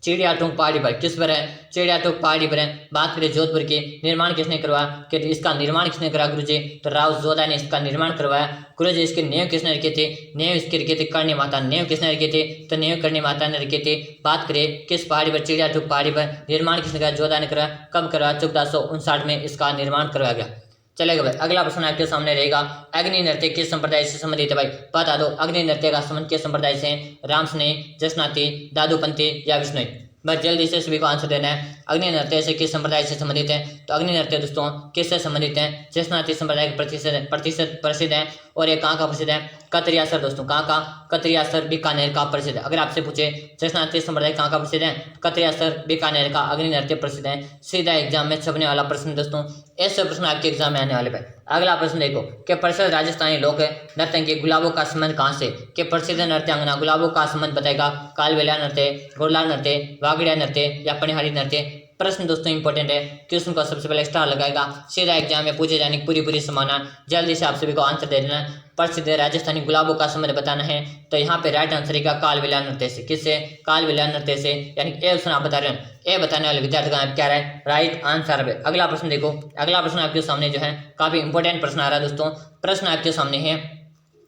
चिड़ियाटोंग पहाड़ी पर। किस पर है? चिड़ियाटोंग पहाड़ी पर है। बात करें जोधपुर की, निर्माण किसने करवाया? कि इसका निर्माण किसने करा गुरु जी? तो राव जोधा ने इसका निर्माण करवाया। गुरु जी इसकी नींव किसने रखी थी? नींव इसकी रखी थी करणी माता। नींव किसने रखी थी? तो नींव करणी माता ने रखी थी। बात करें किस पहाड़ी पर? चिड़ियाटोंग पहाड़ी पर। निर्माण किसने करा? जोधा ने करवाया। कब करवाया? 1459 में इसका निर्माण करवाया गया। चलेगा भाई, अगला प्रश्न आपके सामने रहेगा, अग्नि नृत्य किस संप्रदाय से संबंधित है? भाई बता दो, अग्नि नृत्य का संबंध किस संप्रदाय से है? रामसनेही, जसनाती, दादूपंथी या विष्णुई? बस जल्दी से सभी को आंसर देना है। अग्नि नृत्य से किस संप्रदाय से संबंधित है? तो अग्नि नृत्य दोस्तों किससे संबंधित है? जसनाती संप्रदाय के प्रतिशत प्रसिद्ध है। और ये कहाँ का प्रसिद्ध है? कतरिया सर। दोस्तों कहाँ का? कतरिया सर बीकानेर का प्रसिद्ध है। अगर आपसे पूछे जसनाती संप्रदाय कहाँ का प्रसिद्ध है? कतरिया सर बीकानेर का अग्नि नृत्य प्रसिद्ध है। सीधा एग्जाम में छपने वाला प्रश्न दोस्तों, ऐसे प्रश्न आपके एग्जाम में आने वाले भाई। अगला प्रश्न देखो, कि प्रसिद्ध राजस्थानी लोक नर्तकी गुलाबों का संबंध कहाँ से? कि प्रसिद्ध नृत्यांगना गुलाबों का संबंध बताएगा। कालबेलिया नृत्य, घोड़लाल नृत्य, वागड़िया नृत्य या पनिहारी नृत्य? प्रश्न दोस्तों इंपॉर्टेंट है, क्वेश्चन को सबसे पहले स्टार लगाएगा। सीधा एग्जाम में पूछे जाने की पूरी संभावना। जल्दी से आप सभी को आंसर दे देना है। प्रसिद्ध राजस्थानी गुलाबों का संबंध बताना है, तो यहाँ पे राइट आंसर है कालबेलिया नृत्य से। किससे? कालबेलिया नृत्य से, यानी ए ऑप्शन आप बता रहे हैं। ए बताने वाले विद्यार्थी का क्या रहा है? राइट आंसर है। अगला प्रश्न देखो, अगला प्रश्न आपके सामने जो है काफी इंपॉर्टेंट प्रश्न आ रहा है दोस्तों। प्रश्न आपके सामने है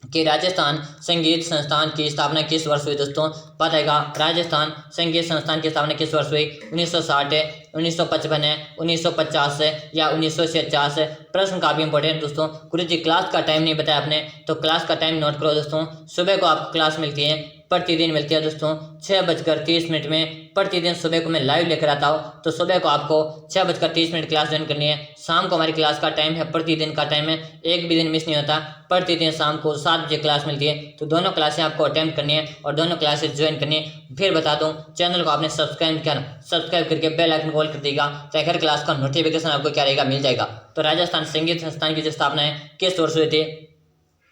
कि राजस्थान संगीत संस्थान की स्थापना किस वर्ष हुई? दोस्तों बताएगा, राजस्थान संगीत संस्थान की स्थापना किस वर्ष हुई? 1960 है, 1955 है, 1950 है या 1949 है? प्रश्न काफी इंपॉर्टेंट दोस्तों। गुरु जी क्लास का टाइम नहीं बताया आपने, तो क्लास का टाइम नोट करो दोस्तों। सुबह को आपको क्लास मिलती है, प्रतिदिन मिलती है दोस्तों 6:30 में। प्रतिदिन सुबह को मैं लाइव लेकर आता हूँ, तो सुबह को आपको 6:30 क्लास ज्वाइन करनी है। शाम को हमारी क्लास का टाइम है, प्रतिदिन का टाइम है, एक भी दिन मिस नहीं होता। प्रतिदिन शाम को 7 बजे क्लास मिलती है, तो दोनों क्लासें आपको अटेम्प्ट करनी है और दोनों क्लासेस ज्वाइन करनी है। फिर बता दूं, चैनल को आपने सब्सक्राइब किया ना, सब्सक्राइब करके बेल आइकन कॉल कर देगा, तो हर क्लास का नोटिफिकेशन आपको क्या रहेगा? मिल जाएगा। तो राजस्थान संगीत संस्थान की जो स्थापना है किस वर्ष हुई थी?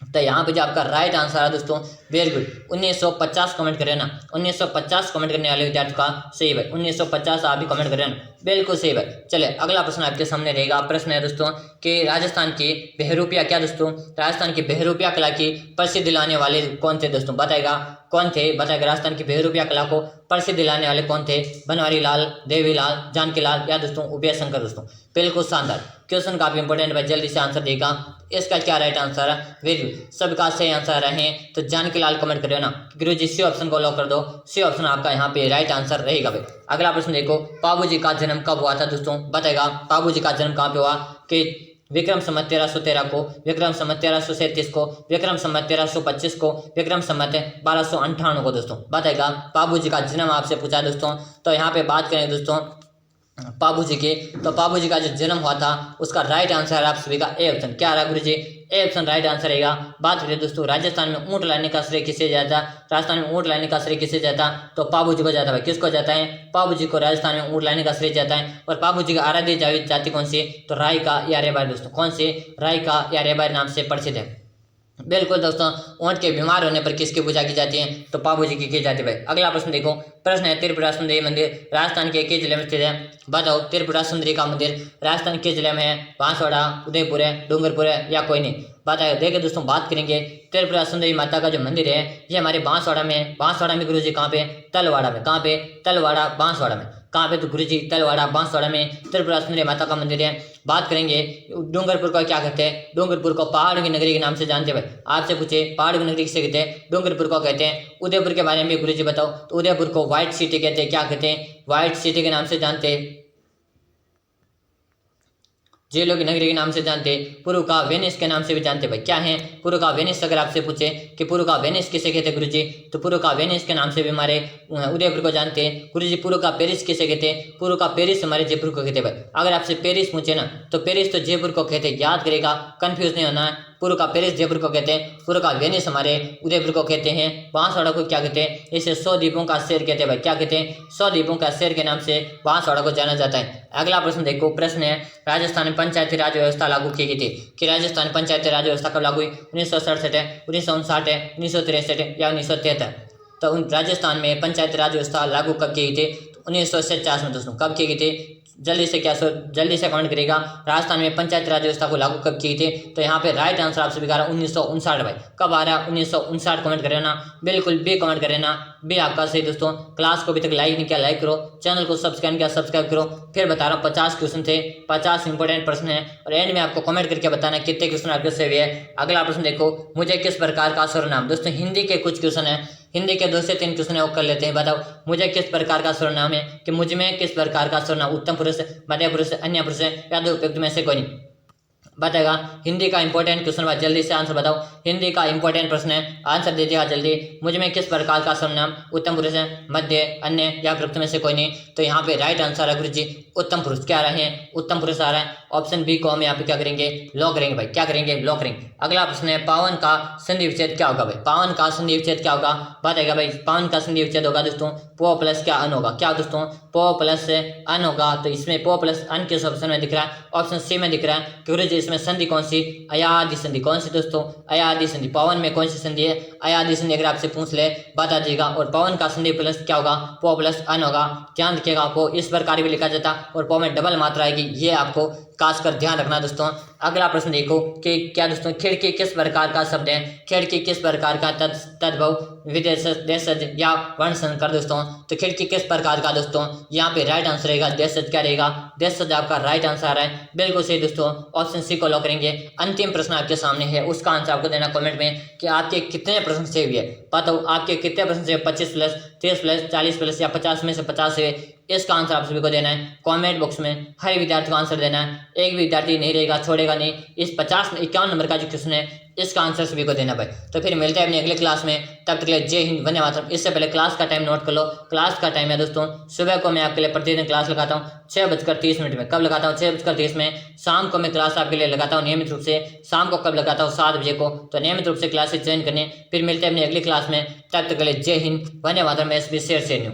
तो यहाँ पे जो आपका राइट आंसर है दोस्तों, वेरी गुड, 1950 कमेंट करें ना। 1950 कमेंट करने वाले विद्यार्थी का सही भाई, 1950 आप भी कमेंट करें ना, बिल्कुल सही भाई। चले अगला प्रश्न आपके सामने रहेगा। प्रश्न है दोस्तों कि राजस्थान की बहरूपिया, क्या दोस्तों? राजस्थान की बहरूपिया कला की प्रसिद्धि दिलाने वाले कौन थे? दोस्तों बताएगा, कौन थे? बताएगा राजस्थान की बहरूपिया कला को प्रसिद्धि दिलाने वाले कौन थे? बनवारी लाल, देवीलाल, जानकी लाल या दोस्तों उदय शंकर? दोस्तों बिल्कुल शानदार, क्वेश्चन काफी इंपॉर्टेंट भाई, जल्दी से आंसर देगा। इसका क्या राइट आंसर है? वेरी गुड, सबका सही आंसर रहे तो जानकी लाल कमेंट करियो ना। गुरुजी सी ऑप्शन को लॉक कर दो, सी ऑप्शन आपका यहाँ पे राइट आंसर रहेगा भाई। अगला प्रश्न देखो, बाबूजी का जन्म कब हुआ था? दोस्तों बताएगा, बाबूजी का जन्म कहाँ पे हुआ? कि विक्रम संवत 1313 को, विक्रम संवत 1337 को, विक्रम संवत 1325 को, विक्रम संवत 1258 को। दोस्तों बताएगा, बाबूजी का जन्म आपसे पूछा दोस्तों। तो यहाँ पे बात करें दोस्तों बाबूजी के, तो बाबूजी का जो जन्म हुआ था उसका राइट आंसर आप सभी का ए ऑप्शन। क्या रहा गुरुजी? ए ऑप्शन राइट आंसर रहेगा। बात करें दोस्तों, राजस्थान में ऊंट लाने का श्रेय किसे जाता? राजस्थान में ऊंट लाने का श्रेय किसे जाता? तो बाबूजी को जाता है। किसको जाता है? बाबूजी को राजस्थान में ऊंट लाने का श्रेय जाता है। और बाबूजी का आराध्य जाति कौन सी? तो राय का या रेबार। दोस्तों कौन सी? राय का या रेबार नाम से प्रसिद्ध है। बिल्कुल दोस्तों, ऊंट के बीमार होने पर किसकी पूजा की जाती है? तो बाबूजी की जाती है भाई। अगला प्रश्न देखो, प्रश्न है त्रिपुरा सुंदरी मंदिर राजस्थान के किस जिले में स्थित है? बताओ, त्रिपुरा सुंदरी का मंदिर राजस्थान किस जिले में है? बांसवाड़ा, उदयपुर है, डूंगरपुर है या कोई नहीं? बताओ। देखिए दोस्तों, बात करेंगे त्रिपुरा सुंदरी माता का जो मंदिर है ये हमारे बांसवाड़ा में है। बांसवाड़ा में गुरुजी कहाँ पे? तलवाड़ा में। कहाँ पे? तलवाड़ा बांसवाड़ा में। कहाँ पे? तो गुरुजी तलवाड़ा बांसवाड़ा में त्रिपुरा सुंदरी माता का मंदिर है। बात करेंगे डूंगरपुर को क्या कहते हैं? डूंगरपुर को पहाड़ की नगरी के नाम से जानते हैं भाई। आपसे पूछे पहाड़ की नगरी किसे कहते हैं? डूंगरपुर को कहते हैं। उदयपुर के बारे में भी गुरुजी बताओ, तो उदयपुर को व्हाइट सिटी कहते हैं। क्या कहते हैं? व्हाइट सिटी के नाम से जानते हैं। जे लोग नगरी के नाम से जानते हैं, पूर्व का वेनिस के नाम से भी जानते हैं। भाई क्या है पूर्व का वेनिस? अगर आपसे पूछे कि पूर्व का वेनिस किसे कहते हैं गुरुजी, तो पूर्व का वेनिस के नाम से भी हमारे उदयपुर को जानते हैं। गुरुजी पूर्व का पेरिस किसे कहते हैं? पूर्व का पेरिस हमारे जयपुर को कहते हैं। भाई अगर आपसे पेरिस पूछे ना, तो पेरिस तो जयपुर को कहते हैं, याद करेगा, कंफ्यूज नहीं होना है। पूर्व का पेरिस जयपुर को कहते हैं, पूर्व का वेनिस हमारे उदयपुर को कहते हैं। बांसवाड़ा को क्या कहते हैं? इसे 100 द्वीपों का शहर कहते हैं। भाई क्या कहते हैं? 100 द्वीपों का शहर के नाम से बांसवाड़ा को जाना जाता है। अगला प्रश्न देखो, प्रश्न है राजस्थान में पंचायती राज व्यवस्था लागू की गई थी कि राजस्थान पंचायती राज व्यवस्था कब लागू हुई? 1967 है, 1959 है, 1963 है या 1973? तो राजस्थान में पंचायती राज व्यवस्था लागू कब की गई थी? 1949 में। दोस्तों कब की गई थी? जल्दी से कमेंट करेगा, राजस्थान में पंचायती राज व्यवस्था को लागू कब की थी? तो यहाँ पे राइट आंसर आपसे भी 1959। भाई कब आ रहा है? 1959 कमेंट करे ना, बिल्कुल बी कमेंट करे ना, बी आपका सही। दोस्तों क्लास को अभी तक लाइक नहीं किया, लाइक करो, चैनल को सब्सक्राइब किया, सब्सक्राइब करो। फिर बता रहा हूँ 50 क्वेश्चन थे, 50 इंपॉर्टेंट प्रश्न है, और एंड में आपको कमेंट करके बताना कितने क्वेश्चन आपके से हुए हैं। अगला प्रश्न देखो, मुझे किस प्रकार का सर्वनाम? दोस्तों हिंदी के कुछ क्वेश्चन है, हिंदी के 2 से 3 क्वेश्चन है वो कर लेते हैं। बताओ मुझे किस प्रकार का सर्वनाम है, कि मुझ में किस प्रकार का सर्वनाम उत्तम पुरुष, मध्य पुरुष, अन्य पुरुष या दो उपयुक्त में से कोई नहीं बताएगा। हिंदी का इंपॉर्टेंट क्वेश्चन है, जल्दी से आंसर बताओ। हिंदी का इंपॉर्टेंट प्रश्न है, आंसर दे दिएगा जल्दी। मुझ में किस प्रकार का सर्वनाम उत्तम पुरुष है, मध्य, अन्य या प्रयुक्त में से कोई नहीं? तो यहाँ पे राइट आंसर है गुरुजी उत्तम पुरुष। क्या आ रहे हैं? उत्तम पुरुष आ रहा है। ऑप्शन बी को हम यहाँ पे क्या करेंगे? लॉ करेंगे। भाई क्या करेंगे? लॉ करेंगे। अगला प्रश्न है, पावन का संधि विच्छेद क्या होगा? भाई पावन का संधि विच्छेद क्या होगा बताएगा। भाई पावन का संधि विच्छेद होगा दोस्तों पो प्लस क्या अन होगा? क्या दोस्तों? पो प्लस अन होगा। तो इसमें पो प्लस अन किस ऑप्शन में दिख रहा है? ऑप्शन सी में दिख रहा है। गुरुजी इसमें संधि कौन सी? अयादि संधि। कौन सी दोस्तों? अयादि संधि। पावन में कौन सी संधि है? अयादि संधि। अगर आपसे पूछ ले बता दीजिएगा। और पावन का संधि प्लस क्या होगा? पो प्लस अन होगा। ध्यान रखिएगा, पो इस प्रकार भी लिखा जाता और पो में डबल मात्रा आएगी, ये आपको खासकर ध्यान रखना दोस्तों। अगला प्रश्न देखो कि क्या दोस्तों खिड़की किस प्रकार का शब्द है? खिड़की किस प्रकार का तद्भव विदेशज देशज या वर्णसंकर? दोस्तों तो खिड़की किस प्रकार का? दोस्तों यहाँ पे राइट आंसर रहेगा देशज। क्या रहेगा? देशज आपका राइट आंसर आ रहा है, बिल्कुल सही दोस्तों। ऑप्शन सी को लॉक करेंगे। अंतिम प्रश्न आपके सामने है, उसका आंसर आपको देना कमेंट में कि आपके कितने प्रश्न सेव हुए। बताओ आपके कितने प्रश्न सेव? 25 प्लस, 30 प्लस, 40 प्लस या 50 में से 50 है? इसका आंसर आप सभी को देना है कमेंट बॉक्स में। हर विद्यार्थी को आंसर देना है, एक भी विद्यार्थी नहीं रहेगा, छोड़ेगा नहीं। इस 51 नंबर का जो क्वेश्चन है इसका आंसर सभी को देना भाई। तो फिर मिलते हैं अपने अगले क्लास में, तब तक के लिए जय हिंद, वंदे मातरम। इससे पहले क्लास का टाइम नोट कर लो। क्लास का टाइम है दोस्तों सुबह को मैं आपके लिए प्रतिदिन क्लास लगाता हूँ 6:30 में। कब लगाता हूँ? 6:30 में। शाम को मैं क्लास आपके लिए लगाता हूँ नियमित रूप से। शाम को कब लगाता हूँ? 7 बजे को। तो नियमित रूप से क्लासेस ज्वाइन करने। फिर मिलते हैं अपनी अगली क्लास में, तब तक के लिए जय हिंद, वंदे मातरम। एसबी शेर से न्यू।